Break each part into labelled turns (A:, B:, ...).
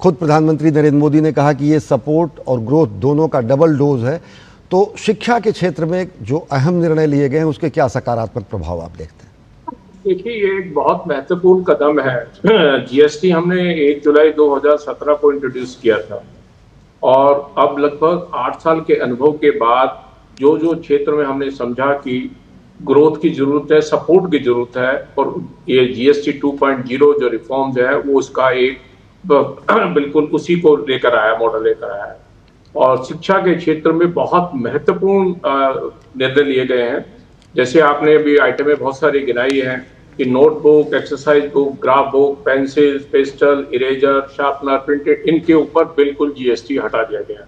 A: खुद प्रधानमंत्री नरेंद्र मोदी ने कहा कि ये सपोर्ट और ग्रोथ दोनों का डबल डोज है। तो शिक्षा के क्षेत्र में जो अहम निर्णय लिए गए हैं उसके क्या सकारात्मक प्रभाव आप देखते हैं?
B: देखिए, ये एक बहुत महत्वपूर्ण कदम है। जीएसटी हमने 1 जुलाई 2017 को इंट्रोड्यूस किया था और अब लगभग 8 साल के अनुभव के बाद जो जो क्षेत्र में हमने समझा कि ग्रोथ की जरूरत है, सपोर्ट की जरूरत है, और ये जीएसटी 2.0 जो रिफॉर्म्स है वो उसका एक बिल्कुल उसी को लेकर आया, मॉडल लेकर आया है। और शिक्षा के क्षेत्र में बहुत महत्वपूर्ण निर्णय लिए गए हैं। जैसे आपने अभी आइटम में बहुत सारी गिनाई हैं कि notebook, exercise book, graph book, pencil, pastel, eraser, sharpener, printed, इनके ऊपर बिल्कुल जीएसटी हटा दिया गया।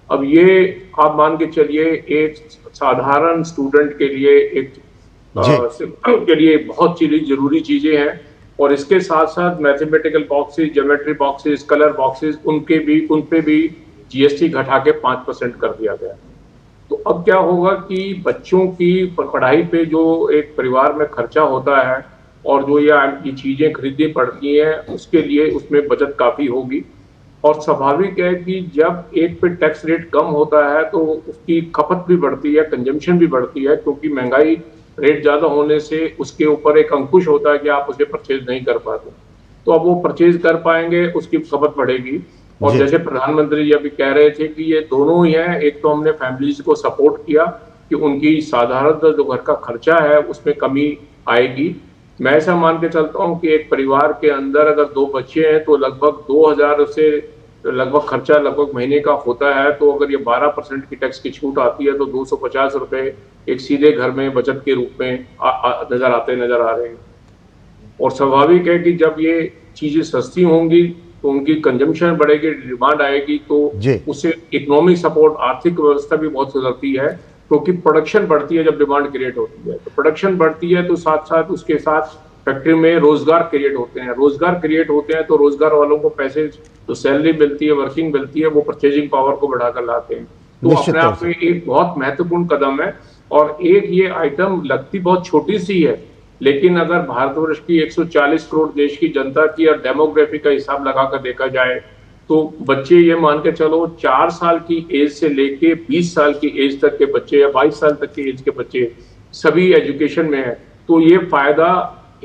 B: अब ये आप मान के चलिए एक साधारण स्टूडेंट के लिए बहुत जरूरी चीजें हैं। और इसके साथ साथ mathematical boxes, geometry boxes, colour boxes, उन पे भी जीएसटी घटा के 5% कर दिया गया। तो अब क्या होगा कि बच्चों की पढ़ाई पे जो एक परिवार में खर्चा होता है और जो ये चीजें खरीदनी पड़ती हैं, उसके लिए उसमें बचत काफी होगी। और स्वाभाविक है कि जब एक पे टैक्स रेट कम होता है तो उसकी खपत भी बढ़ती है, कंजम्पशन भी बढ़ती है, क्योंकि महंगाई रेट ज्यादा होने से उसके ऊपर एक अंकुश होता है कि आप उसे परचेज नहीं कर पाते। तो अब वो परचेज कर पाएंगे, उसकी खपत बढ़ेगी। और जैसे प्रधानमंत्री जी अभी कह रहे थे कि ये दोनों ही हैं। एक तो हमने फैमिलीज को सपोर्ट किया कि उनकी साधारण जो घर का खर्चा है उसमें कमी आएगी। मैं ऐसा मान के चलता हूँ कि एक परिवार के अंदर अगर 2 बच्चे हैं तो लगभग 2000 से लगभग खर्चा लगभग महीने का होता है। तो अगर ये 12% की टैक्स की छूट आती है तो 250 रुपए एक सीधे घर में बचत के रूप में नजर आ रहे हैं। और स्वाभाविक है कि जब ये चीजें सस्ती होंगी तो उनकी कंजम्पशन बढ़ेगी, डिमांड आएगी, तो उससे इकोनॉमिक सपोर्ट, आर्थिक व्यवस्था भी बहुत सुधरती है, क्योंकि प्रोडक्शन बढ़ती है जब डिमांड क्रिएट होती है। तो प्रोडक्शन बढ़ती है तो साथ साथ उसके साथ फैक्ट्री में रोजगार क्रिएट होते हैं। रोजगार क्रिएट होते हैं तो रोजगार वालों को पैसे, जो सैलरी मिलती है, वर्किंग मिलती है, वो परचेजिंग पावर को बढ़ाकर लाते हैं। तो अपने आप में एक बहुत महत्वपूर्ण कदम है। और एक ये आइटम लगती बहुत छोटी सी है, लेकिन अगर भारतवर्ष की 140 करोड़ देश की जनता की और डेमोग्राफी का हिसाब लगाकर देखा जाए तो बच्चे, ये मान के चलो 4 साल की एज से लेके 20 साल की एज तक के बच्चे या 22 साल तक की एज के बच्चे सभी एजुकेशन में है। तो ये फायदा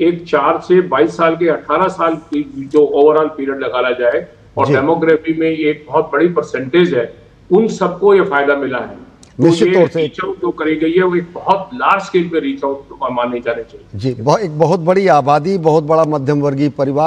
B: एक 4 से 22 साल के 18 साल की जो ओवरऑल पीरियड लगाया जाए और डेमोग्राफी में ये एक बहुत बड़ी परसेंटेज है, उन सबको ये फायदा मिला है।
A: निश्चित तौर से
B: रीच आउट जो करी गई है वो एक बहुत लार्ज स्केल पे रीच आउट माने जाने चाहिए।
A: जी, एक बहुत बड़ी आबादी, बहुत बड़ा मध्यम वर्गीय परिवार।